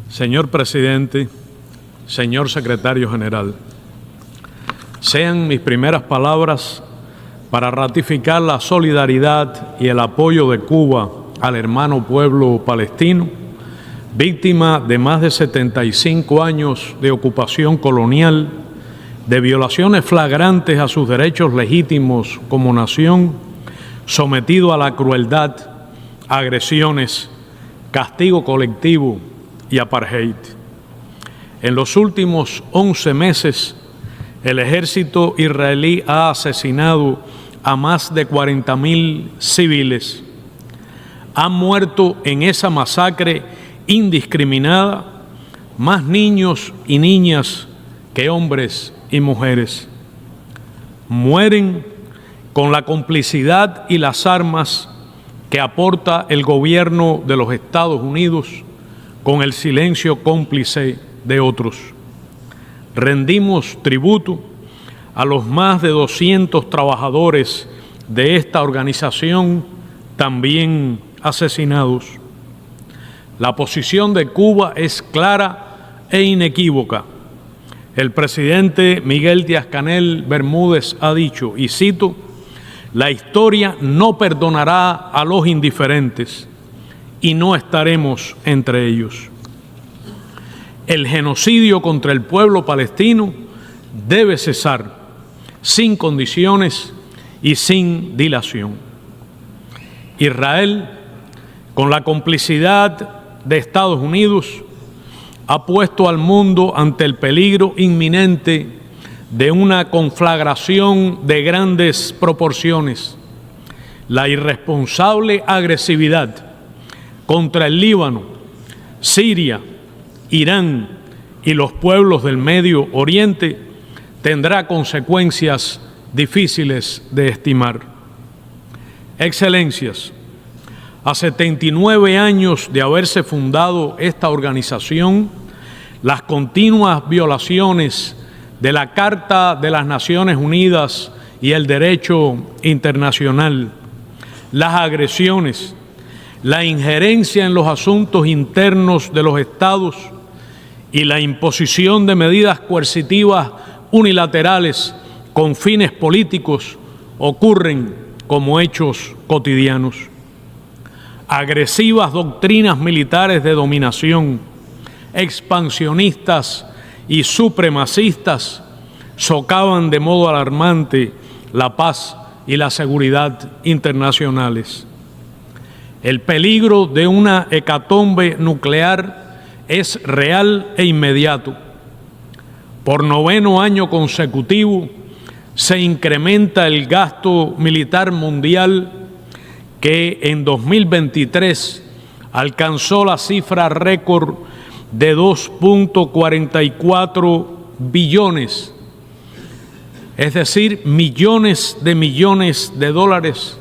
Señor Presidente, señor Secretario General, sean mis primeras palabras para ratificar la solidaridad y el apoyo de Cuba al hermano pueblo palestino, víctima de más de 75 años de ocupación colonial, de violaciones flagrantes a sus derechos legítimos como nación, sometido a la crueldad, agresiones, castigo colectivo y apartheid. En los últimos 11 meses, el ejército israelí ha asesinado a más de 40.000 civiles. Han muerto en esa masacre indiscriminada más niños y niñas que hombres y mujeres. Mueren con la complicidad y las armas que aporta el gobierno de los Estados Unidos, con el silencio cómplice de otros. Rendimos tributo a los más de 200 trabajadores de esta organización, también asesinados. La posición de Cuba es clara e inequívoca. El presidente Miguel Díaz-Canel Bermúdez ha dicho, y cito: "La historia no perdonará a los indiferentes y no estaremos entre ellos". El genocidio contra el pueblo palestino debe cesar sin condiciones y sin dilación. Israel, con la complicidad de Estados Unidos, ha puesto al mundo ante el peligro inminente de una conflagración de grandes proporciones. La irresponsable agresividad contra el Líbano, Siria, Irán y los pueblos del Medio Oriente tendrá consecuencias difíciles de estimar. Excelencias, a 79 años de haberse fundado esta organización, las continuas violaciones de la Carta de las Naciones Unidas y el derecho internacional, las agresiones, la injerencia en los asuntos internos de los estados y la imposición de medidas coercitivas unilaterales con fines políticos ocurren como hechos cotidianos. Agresivas doctrinas militares de dominación, expansionistas y supremacistas socavan de modo alarmante la paz y la seguridad internacionales. El peligro de una hecatombe nuclear es real e inmediato. Por 9º año consecutivo se incrementa el gasto militar mundial, que en 2023 alcanzó la cifra récord de 2.44 billones, es decir, millones de dólares,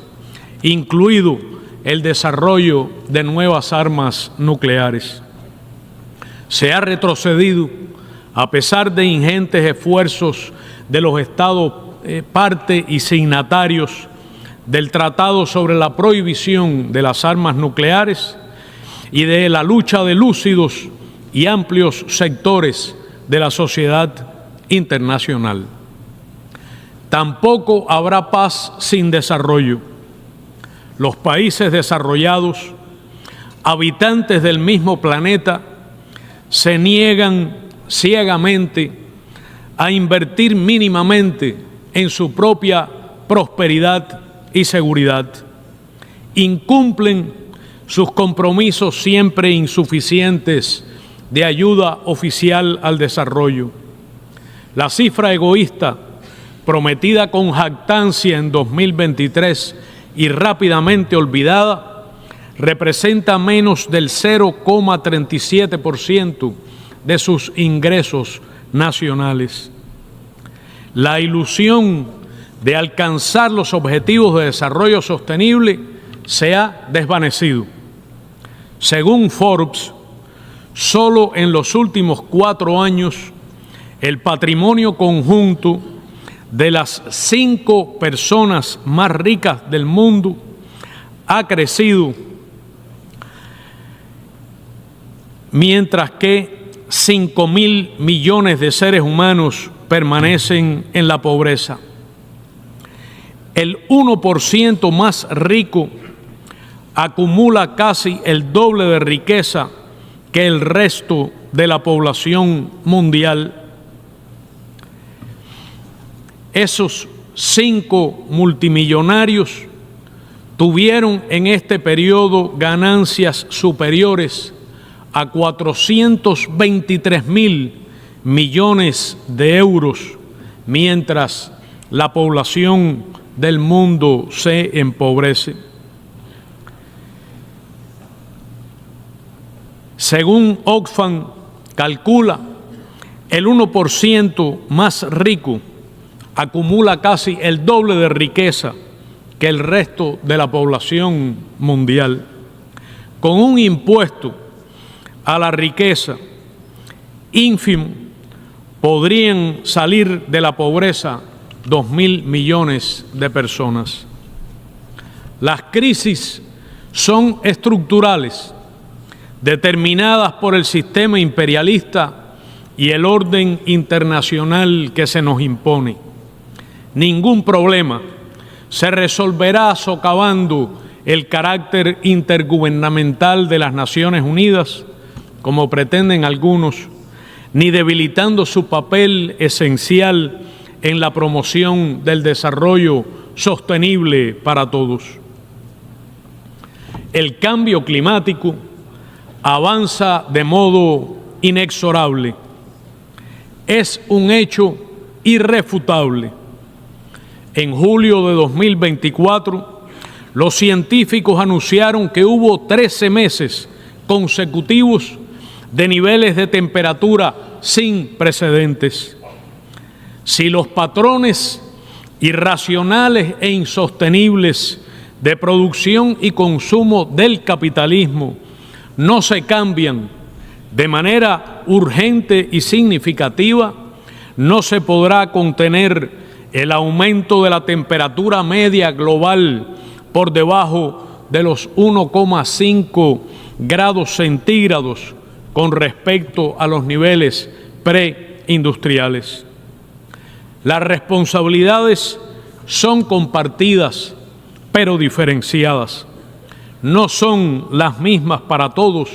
incluido el desarrollo de nuevas armas nucleares. Se ha retrocedido a pesar de ingentes esfuerzos de los Estados parte y signatarios del Tratado sobre la Prohibición de las Armas Nucleares y de la lucha de lúcidos y amplios sectores de la sociedad internacional. Tampoco habrá paz sin desarrollo. Los países desarrollados, habitantes del mismo planeta, se niegan ciegamente a invertir mínimamente en su propia prosperidad y seguridad. Incumplen sus compromisos siempre insuficientes de ayuda oficial al desarrollo. La cifra egoísta, prometida con jactancia en 2023 y rápidamente olvidada, representa menos del 0,37% de sus ingresos nacionales. La ilusión de alcanzar los objetivos de desarrollo sostenible se ha desvanecido. Según Forbes, solo en los últimos 4 años, el patrimonio conjunto de las 5 personas más ricas del mundo ha crecido mientras que 5.000 millones de seres humanos permanecen en la pobreza. El 1% más rico acumula casi el doble de riqueza que el resto de la población mundial. Esos 5 multimillonarios tuvieron en este periodo ganancias superiores a 423.000 millones de euros, mientras la población del mundo se empobrece. Según Oxfam calcula, el 1% más rico acumula casi el doble de riqueza que el resto de la población mundial. Con un impuesto a la riqueza ínfimo, podrían salir de la pobreza 2.000 millones de personas. Las crisis son estructurales, determinadas por el sistema imperialista y el orden internacional que se nos impone. Ningún problema se resolverá socavando el carácter intergubernamental de las Naciones Unidas, como pretenden algunos, ni debilitando su papel esencial en la promoción del desarrollo sostenible para todos. El cambio climático avanza de modo inexorable. Es un hecho irrefutable. En julio de 2024, los científicos anunciaron que hubo 13 meses consecutivos de niveles de temperatura sin precedentes. Si los patrones irracionales e insostenibles de producción y consumo del capitalismo no se cambian de manera urgente y significativa, no se podrá contener el aumento de la temperatura media global por debajo de los 1,5 grados centígrados con respecto a los niveles preindustriales. Las responsabilidades son compartidas, pero diferenciadas. No son las mismas para todos,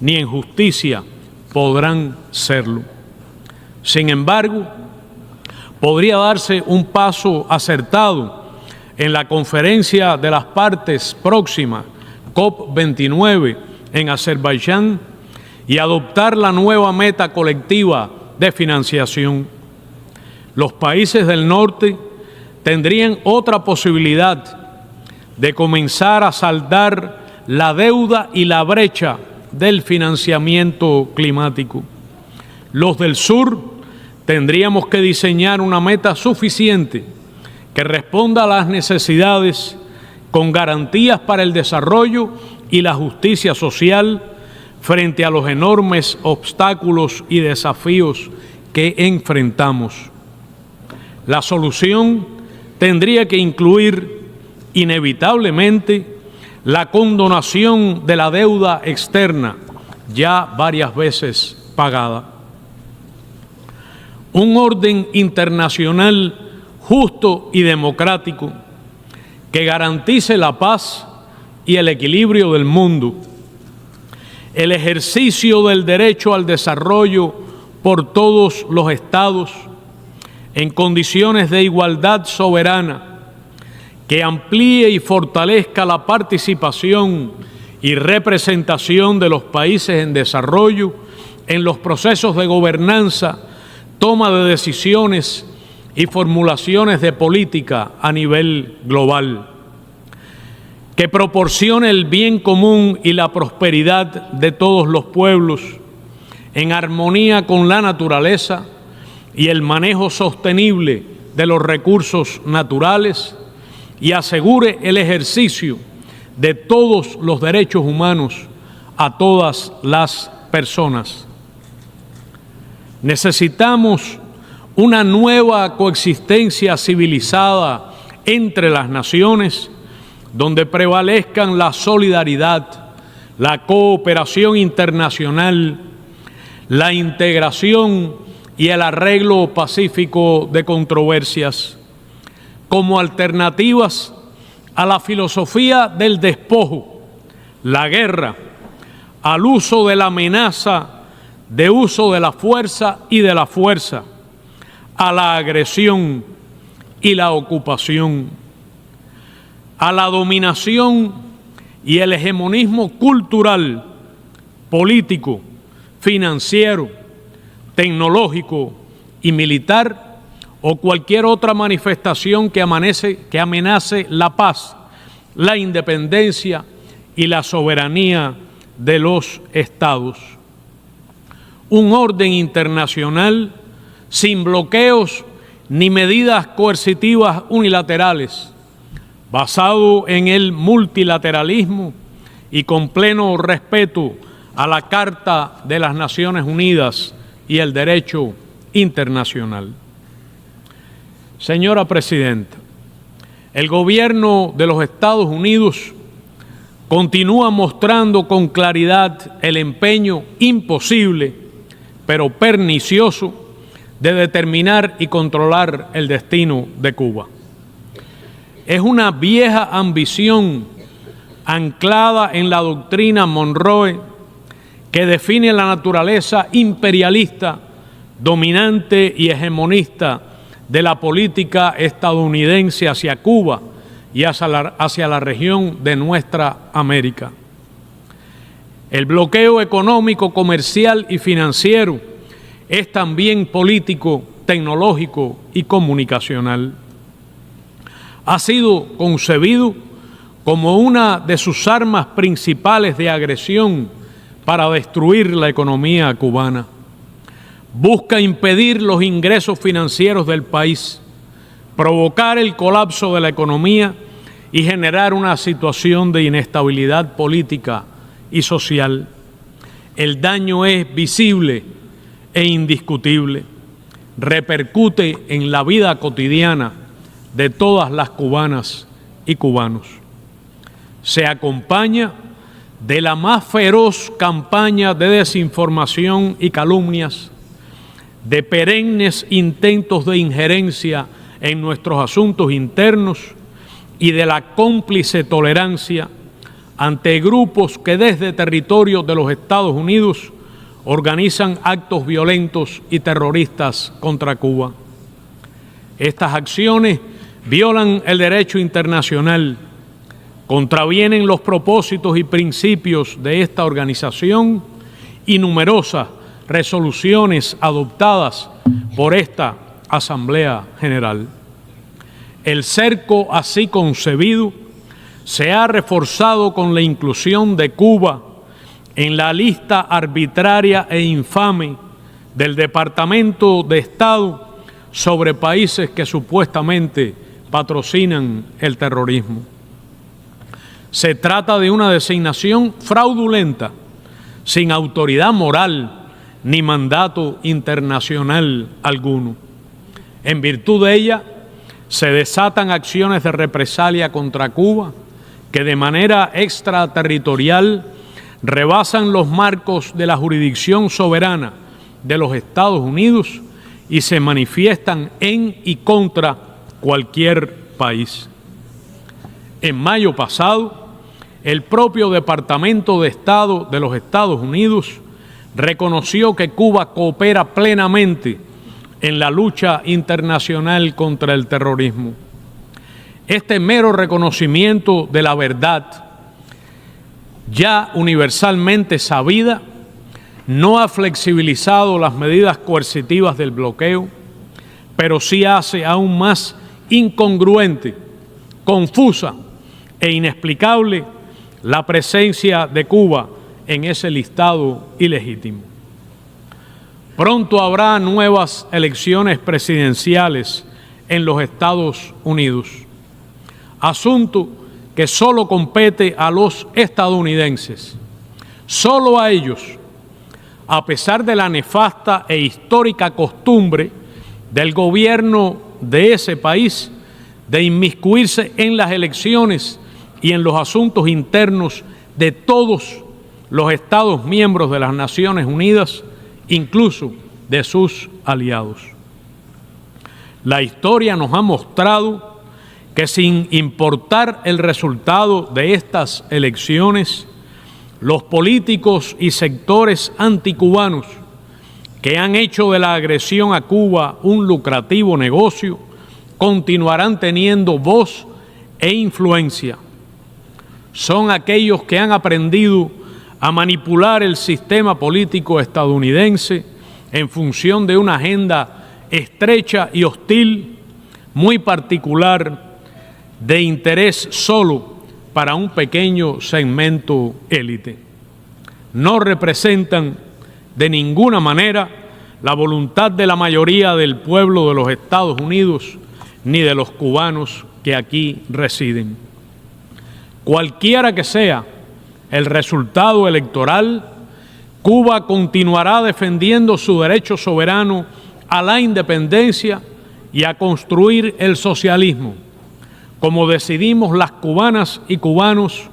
ni en justicia podrán serlo. Sin embargo, podría darse un paso acertado en la conferencia de las partes próxima, COP29, en Azerbaiyán, y adoptar la nueva meta colectiva de financiación. Los países del norte tendrían otra posibilidad de comenzar a saldar la deuda y la brecha del financiamiento climático. Los del sur tendríamos que diseñar una meta suficiente que responda a las necesidades con garantías para el desarrollo y la justicia social frente a los enormes obstáculos y desafíos que enfrentamos. La solución tendría que incluir inevitablemente la condonación de la deuda externa ya varias veces pagada. Un orden internacional justo y democrático que garantice la paz y el equilibrio del mundo, el ejercicio del derecho al desarrollo por todos los estados en condiciones de igualdad soberana, que amplíe y fortalezca la participación y representación de los países en desarrollo en los procesos de gobernanza, toma de decisiones y formulaciones de política a nivel global, que proporcione el bien común y la prosperidad de todos los pueblos en armonía con la naturaleza y el manejo sostenible de los recursos naturales, y asegure el ejercicio de todos los derechos humanos a todas las personas. Necesitamos una nueva coexistencia civilizada entre las naciones, donde prevalezcan la solidaridad, la cooperación internacional, la integración y el arreglo pacífico de controversias, como alternativas a la filosofía del despojo, la guerra, al uso de la amenaza, de uso de la fuerza y de la fuerza, a la agresión y la ocupación, a la dominación y el hegemonismo cultural, político, financiero, tecnológico y militar, o cualquier otra manifestación que amenace la paz, la independencia y la soberanía de los estados. Un orden internacional sin bloqueos ni medidas coercitivas unilaterales, basado en el multilateralismo y con pleno respeto a la Carta de las Naciones Unidas y el derecho internacional. Señora Presidenta, el gobierno de los Estados Unidos continúa mostrando con claridad el empeño imposible, pero pernicioso, de determinar y controlar el destino de Cuba. Es una vieja ambición anclada en la doctrina Monroe que define la naturaleza imperialista, dominante y hegemonista de la política estadounidense hacia Cuba y hacia la región de nuestra América. El bloqueo económico, comercial y financiero es también político, tecnológico y comunicacional. Ha sido concebido como una de sus armas principales de agresión para destruir la economía cubana. Busca impedir los ingresos financieros del país, provocar el colapso de la economía y generar una situación de inestabilidad política y social. El daño es visible e indiscutible, repercute en la vida cotidiana de todas las cubanas y cubanos. Se acompaña de la más feroz campaña de desinformación y calumnias, de perennes intentos de injerencia en nuestros asuntos internos y de la cómplice tolerancia ante grupos que desde territorios de los Estados Unidos organizan actos violentos y terroristas contra Cuba. Estas acciones violan el derecho internacional, contravienen los propósitos y principios de esta organización y numerosas resoluciones adoptadas por esta Asamblea General. El cerco así concebido se ha reforzado con la inclusión de Cuba en la lista arbitraria e infame del Departamento de Estado sobre países que supuestamente patrocinan el terrorismo. Se trata de una designación fraudulenta, sin autoridad moral ni mandato internacional alguno. En virtud de ella, se desatan acciones de represalia contra Cuba que de manera extraterritorial rebasan los marcos de la jurisdicción soberana de los Estados Unidos y se manifiestan en y contra cualquier país. En mayo pasado, el propio Departamento de Estado de los Estados Unidos reconoció que Cuba coopera plenamente en la lucha internacional contra el terrorismo. Este mero reconocimiento de la verdad, ya universalmente sabida, no ha flexibilizado las medidas coercitivas del bloqueo, pero sí hace aún más incongruente, confusa e inexplicable la presencia de Cuba en ese listado ilegítimo. Pronto habrá nuevas elecciones presidenciales en los Estados Unidos, asunto que solo compete a los estadounidenses, solo a ellos, a pesar de la nefasta e histórica costumbre del gobierno de ese país de inmiscuirse en las elecciones y en los asuntos internos de todos los Estados miembros de las Naciones Unidas, incluso de sus aliados. La historia nos ha mostrado que sin importar el resultado de estas elecciones, los políticos y sectores anticubanos que han hecho de la agresión a Cuba un lucrativo negocio continuarán teniendo voz e influencia. Son aquellos que han aprendido a manipular el sistema político estadounidense en función de una agenda estrecha y hostil, muy particular, de interés solo para un pequeño segmento élite. No representan de ninguna manera la voluntad de la mayoría del pueblo de los Estados Unidos ni de los cubanos que aquí residen. Cualquiera que sea el resultado electoral, Cuba continuará defendiendo su derecho soberano a la independencia y a construir el socialismo, como decidimos las cubanas y cubanos,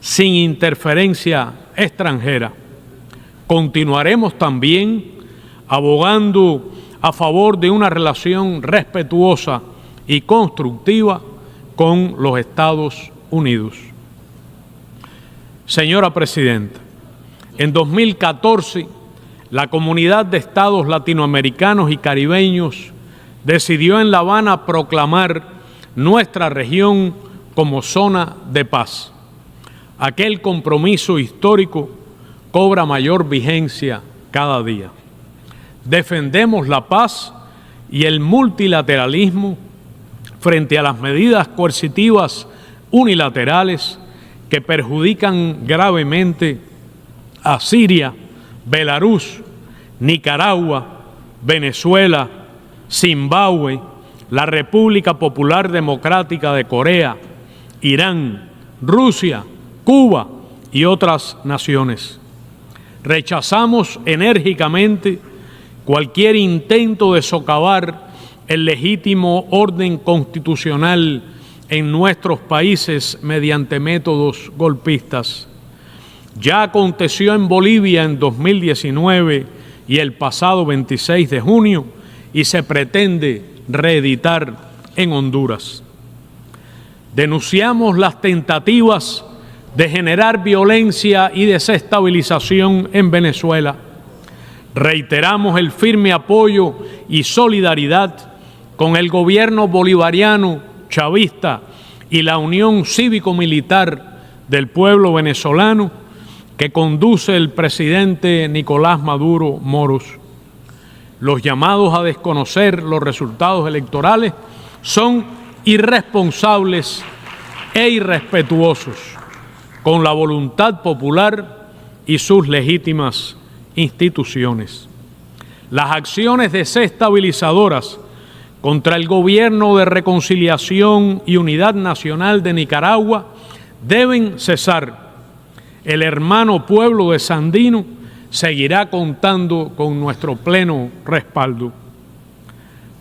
sin interferencia extranjera. Continuaremos también abogando a favor de una relación respetuosa y constructiva con los Estados Unidos. Señora Presidenta, en 2014, la Comunidad de Estados Latinoamericanos y Caribeños decidió en La Habana proclamar nuestra región como zona de paz. Aquel compromiso histórico cobra mayor vigencia cada día. Defendemos la paz y el multilateralismo frente a las medidas coercitivas unilaterales que perjudican gravemente a Siria, Belarus, Nicaragua, Venezuela, Zimbabue, la República Popular Democrática de Corea, Irán, Rusia, Cuba y otras naciones. Rechazamos enérgicamente cualquier intento de socavar el legítimo orden constitucional en nuestros países mediante métodos golpistas. Ya aconteció en Bolivia en 2019 y el pasado 26 de junio y se pretende reeditar en Honduras. Denunciamos las tentativas de generar violencia y desestabilización en Venezuela. Reiteramos el firme apoyo y solidaridad con el gobierno bolivariano, chavista y la Unión Cívico-Militar del pueblo venezolano que conduce el presidente Nicolás Maduro Moros. Los llamados a desconocer los resultados electorales son irresponsables e irrespetuosos con la voluntad popular y sus legítimas instituciones. Las acciones desestabilizadoras contra el Gobierno de Reconciliación y Unidad Nacional de Nicaragua deben cesar. El hermano pueblo de Sandino seguirá contando con nuestro pleno respaldo.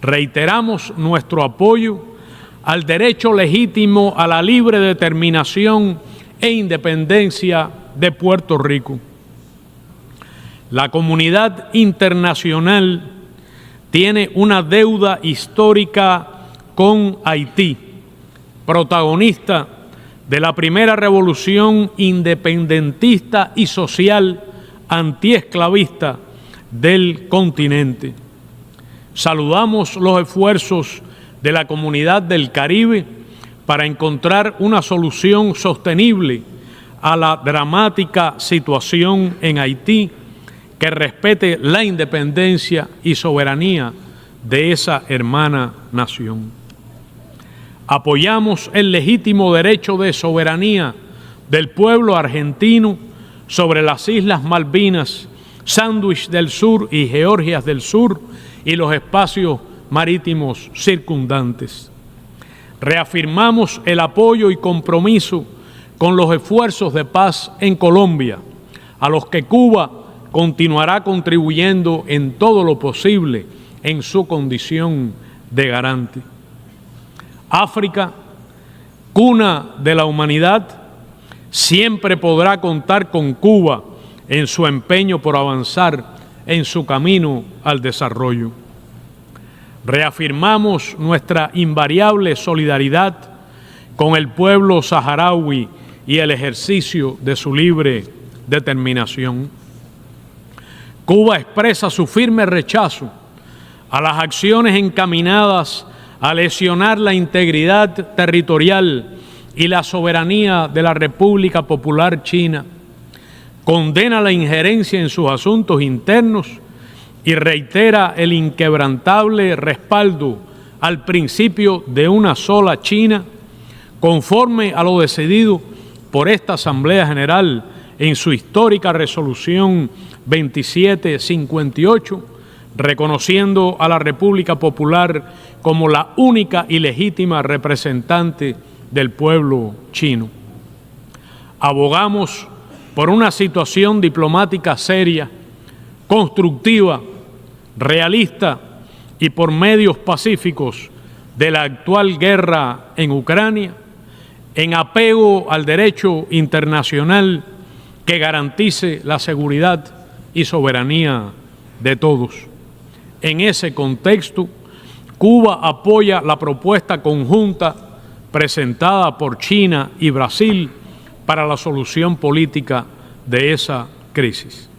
Reiteramos nuestro apoyo al derecho legítimo a la libre determinación e independencia de Puerto Rico. La comunidad internacional tiene una deuda histórica con Haití, protagonista de la primera revolución independentista y social antiesclavista del continente. Saludamos los esfuerzos de la comunidad del Caribe para encontrar una solución sostenible a la dramática situación en Haití que respete la independencia y soberanía de esa hermana nación. Apoyamos el legítimo derecho de soberanía del pueblo argentino sobre las Islas Malvinas, Sándwich del Sur y Georgias del Sur y los espacios marítimos circundantes. Reafirmamos el apoyo y compromiso con los esfuerzos de paz en Colombia, a los que Cuba continuará contribuyendo en todo lo posible en su condición de garante. África, cuna de la humanidad, siempre podrá contar con Cuba en su empeño por avanzar en su camino al desarrollo. Reafirmamos nuestra invariable solidaridad con el pueblo saharaui y el ejercicio de su libre determinación. Cuba expresa su firme rechazo a las acciones encaminadas a lesionar la integridad territorial y la soberanía de la República Popular China, condena la injerencia en sus asuntos internos y reitera el inquebrantable respaldo al principio de una sola China, conforme a lo decidido por esta Asamblea General en su histórica resolución 2758, reconociendo a la República Popular como la única y legítima representante del pueblo chino. Abogamos por una situación diplomática seria, constructiva, realista y por medios pacíficos de la actual guerra en Ucrania, en apego al derecho internacional que garantice la seguridad y soberanía de todos. En ese contexto, Cuba apoya la propuesta conjunta presentada por China y Brasil para la solución política de esa crisis.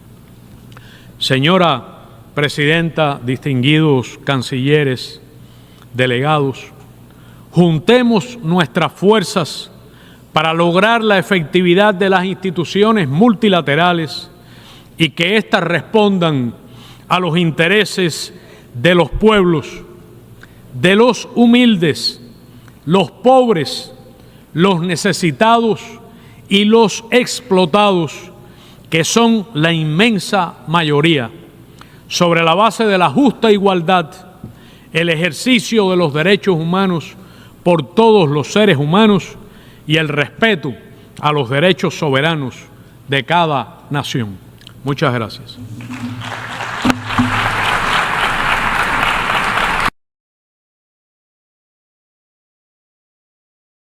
Señora Presidenta, distinguidos cancilleres, delegados, juntemos nuestras fuerzas para lograr la efectividad de las instituciones multilaterales y que éstas respondan a los intereses de los pueblos, de los humildes, los pobres, los necesitados y los explotados, que son la inmensa mayoría, sobre la base de la justa igualdad, el ejercicio de los derechos humanos por todos los seres humanos y el respeto a los derechos soberanos de cada nación. Muchas gracias.